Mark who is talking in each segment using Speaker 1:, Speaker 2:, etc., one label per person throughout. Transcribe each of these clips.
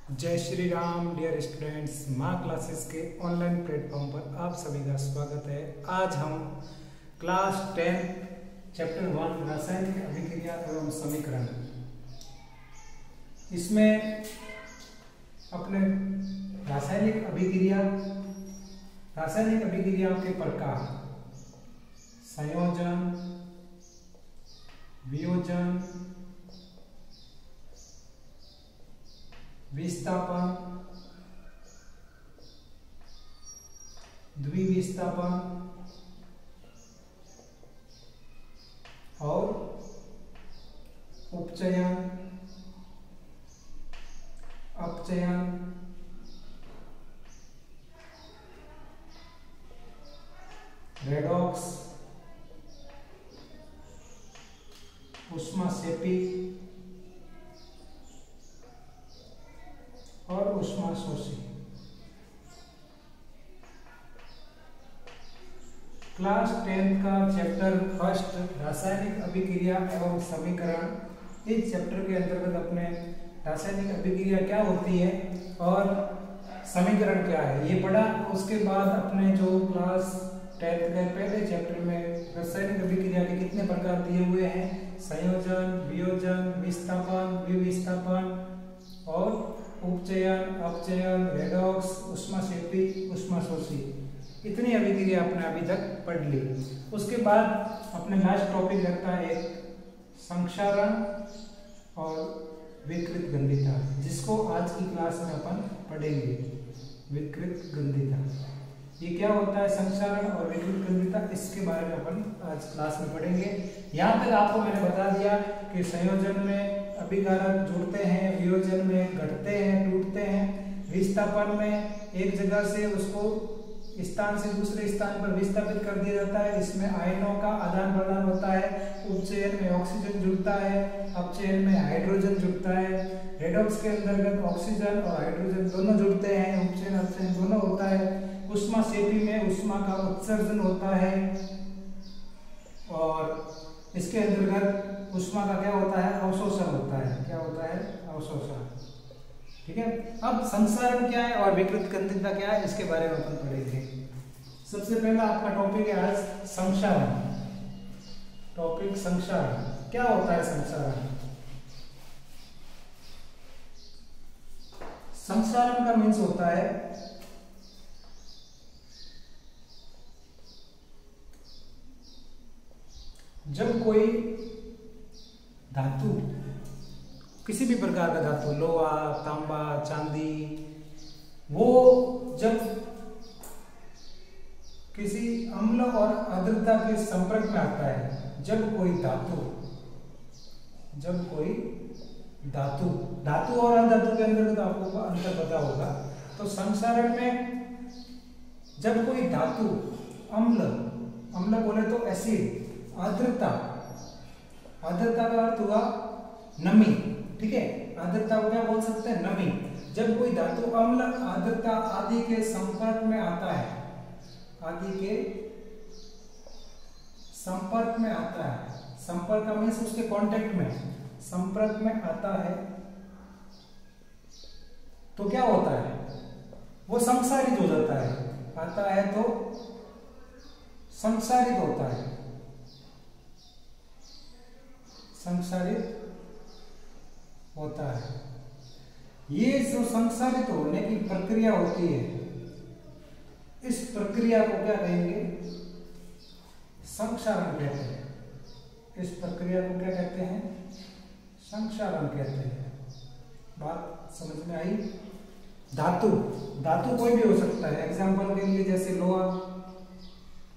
Speaker 1: जय Shri Ram dear students, माँ classes के ऑनलाइन प्लेटफॉर्म पर आप सभी का स्वागत है। आज हम क्लास 10 चैप्टर 1 रासायनिक अभिक्रिया एवं समीकरण, इसमें अपने रासायनिक अभिक्रियाओं के प्रकार संयोजन, वियोजन, विस्थापन, द्विविस्थापन और उपचयन, अपचयन, रेडॉक्स, ऊष्माक्षेपी और ऊष्माशोषी। क्लास 10 का चैप्टर फर्स्ट रासायनिक अभिक्रिया एवं समीकरण, इस चैप्टर के अंतर्गत अपने रासायनिक अभिक्रिया क्या होती है और समीकरण क्या है ये पढ़ा। उसके बाद अपने जो क्लास 10 के पहले चैप्टर में रासायनिक अभिक्रिया के कितने प्रकार दिए हुए हैं, संयोजन, वियोजन, विस्थापन, द्विविस्थापन और उपचयन, अपचयन, रेडॉक्स, ऊष्माक्षेपी, ऊष्माशोषी, इतनी अभिक्रिया आपने अभी तक पढ़ ली। उसके बाद अपने लास्ट टॉपिक रहता है एक संक्षारण और विकृत गंधिता, जिसको आज की क्लास में अपन पढ़ेंगे। विकृत गंधिता ये क्या होता है, संक्षारण और विकृत गंधिता, इसके बारे में अपन आज क्लास में पढ़ेंगे। यहाँ तक आपको मैंने बता दिया कि संयोजन में अभिकारक जुड़ते हैं, वियोजन में घटते हैं, टूटते हैं, विस्थापन में एक जगह से उसको स्थान से दूसरे स्थान पर विस्थापित कर दिया जाता है, इसमें आयनों का आदान प्रदान होता है, उपचयन में ऑक्सीजन जुड़ता है, अपचयन में हाइड्रोजन जुड़ता है, रेडॉक्स के अंतर्गत ऑक्सीजन और हाइड्रोजन दोनों जुड़ते हैं, उपचयन अपचयन दोनों होता है, ऊष्माक्षेपी में ऊष्मा का उत्सर्जन होता है और इसके अंतर्गत ऊष्मा का क्या होता है, अवशोषण होता है। क्या होता है, अवशोषण। ठीक है, अब संक्षारण क्या है और विकृत गंधिता क्या है, इसके बारे में अपन पढ़ेंगे। सबसे पहला आपका टॉपिक है आज संक्षारण। टॉपिक संक्षारण क्या होता है। संक्षारण का मीन्स होता है जब कोई धातु, किसी भी प्रकार का धातु, लोहा, तांबा, चांदी, वो जब किसी अम्ल और आर्द्रता के संपर्क में आता है, जब कोई धातु और अधातु के अंदर आपको अंतर पता होगा। तो संक्षारण में जब कोई धातु अम्ल बोले तो एसिड, आर्द्रता का अर्थ हुआ नमी। ठीक है, आर्द्रता को क्या बोल सकते हैं, नमी। जब कोई धातु अम्ल, आर्द्रता आदि के संपर्क में आता है, संपर्क का मीन्स उसके कांटेक्ट में, संपर्क में आता है, तो क्या होता है, वो संक्षारित हो जाता है। आता है तो संक्षारित होता है, ये जो संक्षारित होने की प्रक्रिया होती है, इस प्रक्रिया को क्या कहेंगे, संक्षारण कहते हैं। इस प्रक्रिया को क्या कहते हैं, संक्षारण कहते हैं। बात समझ में आई। धातु कोई भी हो सकता है, एग्जांपल के लिए जैसे लोहा,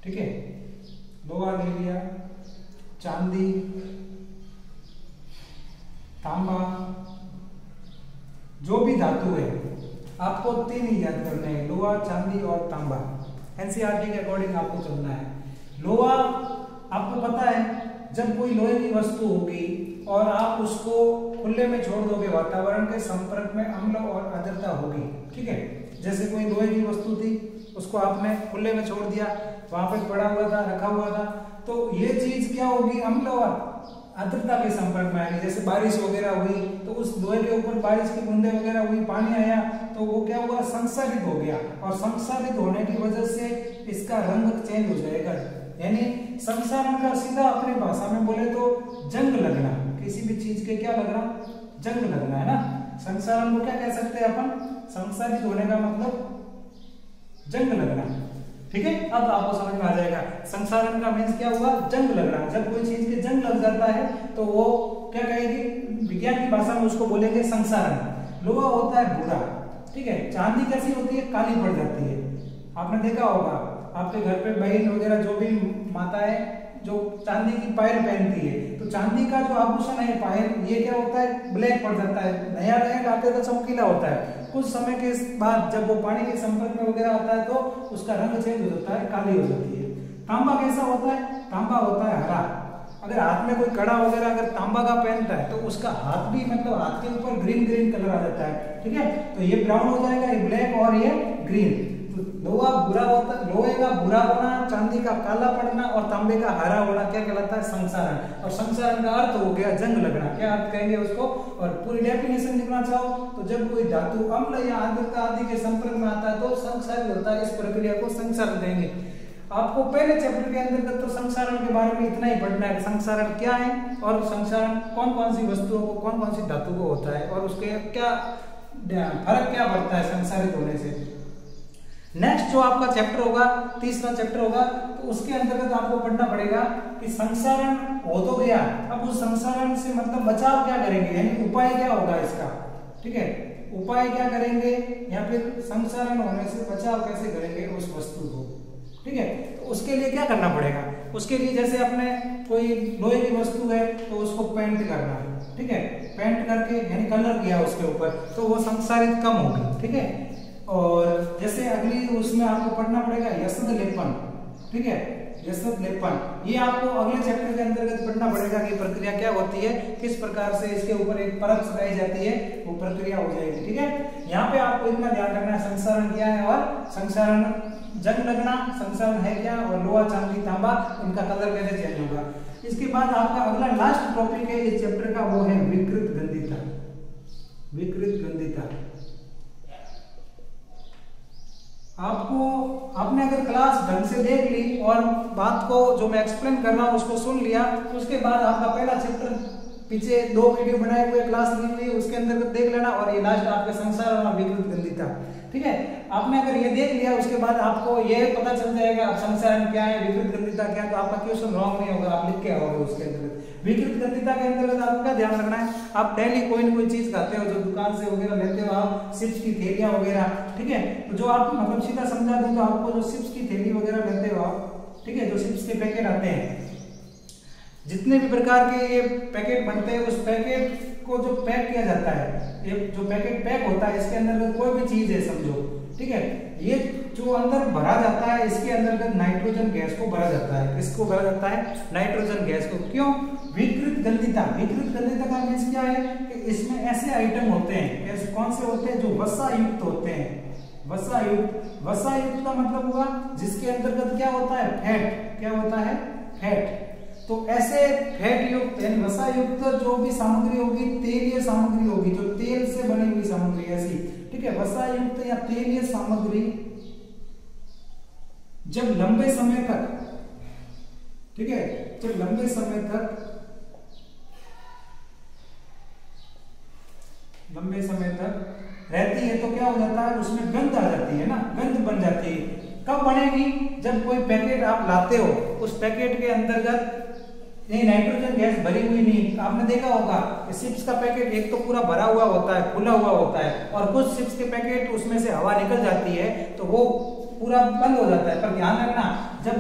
Speaker 1: ठीक है, लोहा ले लिया, चांदी, तांबा, जो भी धातु है, आपको तीन ही याद करने हैं, लोहा, चांदी और तांबा। एनसीईआरटी के अकॉर्डिंग आपको चलना है। लोहा, आपको पता है जब कोई लोहे की वस्तु होगी और आप उसको खुले में छोड़ दोगे, वातावरण के संपर्क में अम्ल और आर्द्रता होगी। ठीक है, जैसे कोई लोहे की वस्तु थी, उसको आपने खुले में छोड़ दिया, वहां पे पड़ा हुआ था, रखा हुआ था, तो ये चीज क्या होगी, अम्ल और आर्द्रता के संपर्क में आएगी। जैसे बारिश वगैरह हुई तो उस लोहे के ऊपर बारिश की बूंदे वगैरह हुई, पानी आया तो वो क्या हुआ, संसारित हो गया, और संसारित होने की वजह से इसका रंग चेंज हो जाएगा। यानी संसारण का सीधा अपनी भाषा में बोले तो जंग लगना, किसी भी चीज के क्या लगना, जंग लगना है ना। संसारण को क्या कह सकते हैं अपन, संसारित होने का मतलब जंग लगना। ठीक है, अब आपको समझ में आ जाएगा संसारण का मीन्स क्या हुआ, जंग लगना। जब कोई चीज के जंग लग जाता है तो वो क्या कहेगी, विज्ञान की भाषा में उसको बोलेंगे संसारण। लोहा होता है भूरा, ठीक है, चांदी कैसी होती है, काली पड़ जाती है। आपने देखा होगा आपके घर पे बहन वगैरह जो भी माताएं जो चांदी की पायल पहनती है, तो चांदी का जो आभूषण है पायल, ये क्या होता है, ब्लैक पड़ जाता है। नया नया लाते तो चमकीला होता है, कुछ समय के बाद जब वो पानी के संपर्क में वगैरह आता है तो उसका रंग चेंज हो जाता है, काली हो जाती है। तांबा कैसा होता है, तांबा होता है हरा। अगर हाथ में कोई कड़ा वगैरह अगर तांबा का पहनता है तो उसका हाथ भी मतलब हाथ के ऊपर ग्रीन ग्रीन कलर आ जाता है। ठीक है, तो ये ब्राउन हो जाएगा, ये ब्लैक और ये ग्रीन। लोहा बुरा होता, लोहे का बुरा होना, चांदी का काला पड़ना और तांबे का हरा होना क्या कहलाता है, संसारण। और संसारण का अर्थ हो गया जंग लगना। क्या अर्थ कहेंगे उसको, और पूरी डेफिनेशन लिखना चाहो तो जब कोई धातु अम्ल या आर्द्रता आदि के संपर्क में आता है तो संसारित होता है। इस प्रक्रिया को संसारण देंगे। आपको पहले चैप्टर के अंतर्गत तो संसारण के बारे में इतना ही पढ़ना है, संसारण क्या है और संसारण कौन कौन सी वस्तुओं को, कौन कौन सी धातु को होता है और उसके क्या फर्क क्या पड़ता है संसारित होने से। नेक्स्ट जो आपका चैप्टर होगा, तीसरा चैप्टर होगा, तो उसके अंतर्गत आपको पढ़ना पड़ेगा कि संसारण हो तो गया, अब उस संसारण से मतलब बचाव क्या करेंगे, यानी उपाय क्या होगा इसका। ठीक है, उपाय क्या करेंगे या फिर संसारण होने से बचाव कैसे करेंगे उस वस्तु को। ठीक है, तो उसके लिए क्या करना पड़ेगा, उसके लिए जैसे अपने कोई लोहे की वस्तु है तो उसको पेंट करना है। ठीक है, पेंट करके यानी कलर किया उसके ऊपर तो वो संसारित कम होगी। ठीक है, और जैसे अगली उसमें आपको पढ़ना पड़ेगा यशद लेपन। ठीक है, यशद लेपन ये आपको अगले चैप्टर के अंतर्गत पढ़ना पड़ेगा कि प्रक्रिया क्या होती है, किस प्रकार से इसके ऊपर एक परत लगाई जाती है, वो प्रक्रिया हो जाएगी। ठीक है, यहाँ पे आपको इतना ध्यान रखना है संसारण क्या है और संसारण जंग लगना संसारण है क्या, और लोहा चांदी तांबा इनका कलर कैसे चेंज होगा। इसके बाद आपका अगला लास्ट टॉपिक है इस चैप्टर का, वो है विकृत गंधिता। विकृत गंधिता आपने अगर क्लास ढंग से देख ली और बात को जो मैं एक्सप्लेन कर रहा हूं उसको सुन लिया, उसके बाद आपका पहला चैप्टर पीछे 2 वीडियो बनाए हुए क्लास ली हुई उसके अंदर देख लेना, और ये लास्ट आपके संसारण और विकृत गंधिता। ठीक है, आपने अगर ये देख लिया उसके बाद आपको ये पता चल जाएगा अब संसारण क्या है, विकृत गंधिता क्या है, तो आपका क्वेश्चन रॉन्ग नहीं होगा, आप लिख के आओगे उसके अंदर। विकृत गंधिता के अंतर्गत आपको क्या ध्यान रखना है, आप डेली कोई ना कोई चीज खाते हो जो दुकान से वगैरह लेते हो आप, चिप्स की थैलियां वगैरह। ठीक है, तो जो आप मतलब सीधा समझा दूं तो आपको जो चिप्स की थैली वगैरह लेते हो आप, ठीक है, जो चिप्स के पैकेट आते हैं, जितने भी प्रकार के ये पैकेट बनते हैं, उस पैकेट को जो पैक किया जाता है, ये जो पैकेट पैक होता है इसके अंदर कोई भी चीज है समझो। ठीक है, ये जो अंदर भरा जाता है इसके अंदर नाइट्रोजन गैस को भरा जाता है। किसको भरा जाता है, नाइट्रोजन गैस को। क्यों, विकृत गंधिता। विकृत गंधिता का मीन्स क्या है कि इसमें ऐसे आइटम होते हैं, ऐसे कौन से होते हैं, जो वसा युक्त होते हैं। वसा युक्त, वसा युक्त का मतलब हुआ जिसके अंतर्गत क्या होता है, फैट। क्या होता है, फैट। तो ऐसे फैट युक्त यानी वसा युक्त जो भी सामग्री होगी, तेलीय सामग्री होगी, जो तेल से बनी हुई सामग्री ऐसी। ठीक है, वसा युक्त या तेलीय सामग्री जब लंबे समय तक, ठीक है, जब लंबे समय तक रहती है तो क्या हो जाता है, उसमें गंध आ जाती है ना, गंध बन जाती है। कब बनेगी, जब कोई पैकेट आप लाते हो, उस पैकेट के अंतर्गत नहीं नाइट्रोजन गैस भरी हुई नहीं। आपने देखा होगा चिप्स का पैकेट एक तो पूरा भरा हुआ होता है, खुला हुआ होता है, और कुछ चिप्स के पैकेट उसमें से हवा निकल जाती है तो वो पूरा बंद हो जाता है। पर ध्यान रखना, जब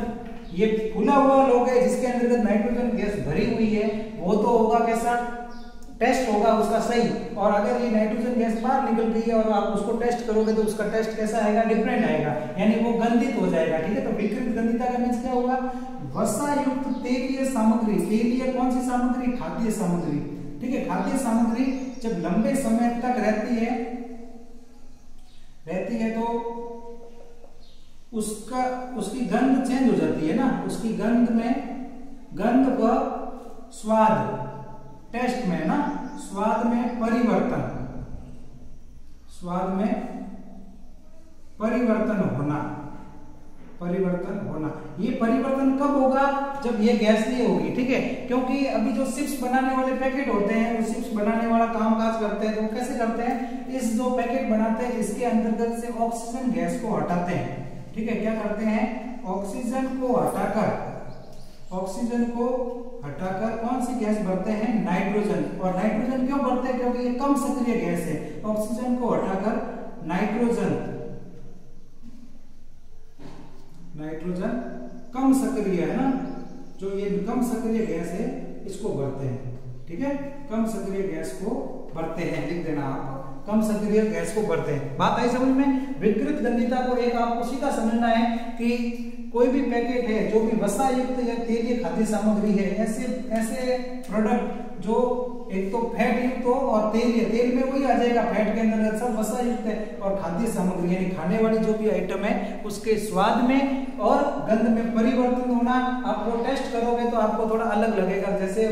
Speaker 1: ये खुला हुआ लोग है जिसके अंदर नाइट्रोजन गैस भरी हुई है, वो तो होगा कैसा, टेस्ट होगा उसका सही। और अगर ये नाइट्रोजन गैस बाहर निकल गई है और आप उसको टेस्ट करोगे तो उसका टेस्ट कैसा आएगा, डिफरेंट आएगा, यानी वो गंधित हो जाएगा। ठीक है, तो विकृत गंधिता का मीन्स क्या होगा, वसा युक्त तेलीय सामग्री। तेलीय कौन सी सामग्री, खाद्य सामग्री। ठीक है, खाद्य सामग्री जब लंबे समय तक रहती है तो उसकी गंध चेंज हो जाती है ना, उसकी गंध में गंध व स्वाद टेस्ट में ना, स्वाद में परिवर्तन, स्वाद में परिवर्तन होना, परिवर्तन होना। ये परिवर्तन कब होगा? जब ये गैस नहीं होगी, ठीक है। क्योंकि अभी जो चिप्स बनाने वाले पैकेट होते हैं, वो चिप्स बनाने वाला कामकाज करते हैं, तो वो कैसे करते हैं? इस जो पैकेट बनाते हैं इसके अंतर्गत से ऑक्सीजन गैस को हटाते हैं, ठीक है। क्या करते हैं? ऑक्सीजन को हटाकर, ऑक्सीजन को हटाकर कौन सी गैस भरते हैं? नाइट्रोजन। और नाइट्रोजन क्यों भरते हैं? क्योंकि ये कम सक्रिय गैस है। ऑक्सीजन को हटाकर नाइट्रोजन, नाइट्रोजन कम सक्रिय है ना, जो ये कम सक्रिय गैस है इसको भरते हैं, ठीक है। कम सक्रिय गैस को भरते हैं, लिख देना आप, कम सक्रिय गैस को भरते हैं। बात आई समझ में? विकृत गंधिता को एक आपको सीधा समझना है कि कोई भी पैकेट है जो भी वसा युक्त या तेलीय खाद्य सामग्री है, ऐसे प्रोडक्ट जो एक तो फैट युक्त हो और तेल में वही आ जाएगा, फैट के अंदर सब वसा युक्त है, और खाद्य सामग्री यानी खाने वाली जो भी आइटम है उसके स्वाद में और गंध में परिवर्तन होना। आपको टेस्ट करोगे तो आपको थोड़ा अलग लगेगा, जैसे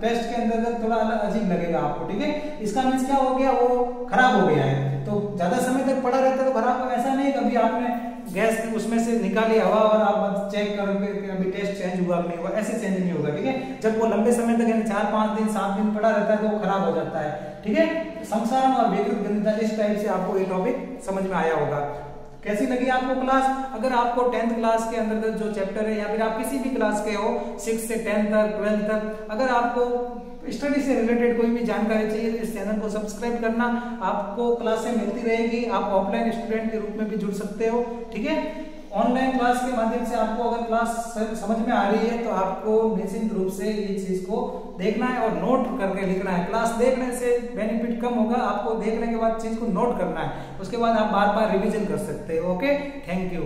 Speaker 1: टेस्ट के अंदर थोड़ा अलग अजीब लगेगा आपको, ठीक है। इसका मीन्स क्या हो गया? वो खराब हो गया है। तो ज्यादा समय तक पड़ा रहता है तो खराब, ऐसा नहीं कभी आपने गैस उसमें से निकाली हवा और आप चेक करोगे कि अभी टेस्ट चेंज हुआ नहीं हुआ, ऐसे चेंज नहीं होगा, ठीक है। जब वो लंबे समय तक यानी 4-5 दिन 7 दिन पड़ा रहता है तो वो खराब हो जाता है, ठीक है। संक्षारण और विकृत गंधिता, इस टाइप से आपको ये टॉपिक समझ में आया होगा। कैसी लगी आपको क्लास? अगर आपको 10th क्लास के अंदर जो चैप्टर है या फिर आप किसी भी क्लास के हो, 6 से 10 तक, 12 तक, अगर आपको स्टडी से रिलेटेड कोई भी जानकारी चाहिए तो इस चैनल को सब्सक्राइब करना। आपको क्लासें मिलती रहेगी, आप ऑफलाइन स्टूडेंट के रूप में भी जुड़ सकते हो, ठीक है। ऑनलाइन क्लास के माध्यम से आपको अगर क्लास समझ में आ रही है तो आपको निश्चित रूप से ये चीज को देखना है और नोट करके लिखना है। क्लास देखने से बेनिफिट कम होगा, आपको देखने के बाद चीज को नोट करना है, उसके बाद आप बार बार रिवीजन कर सकते हो। Okay, thank you.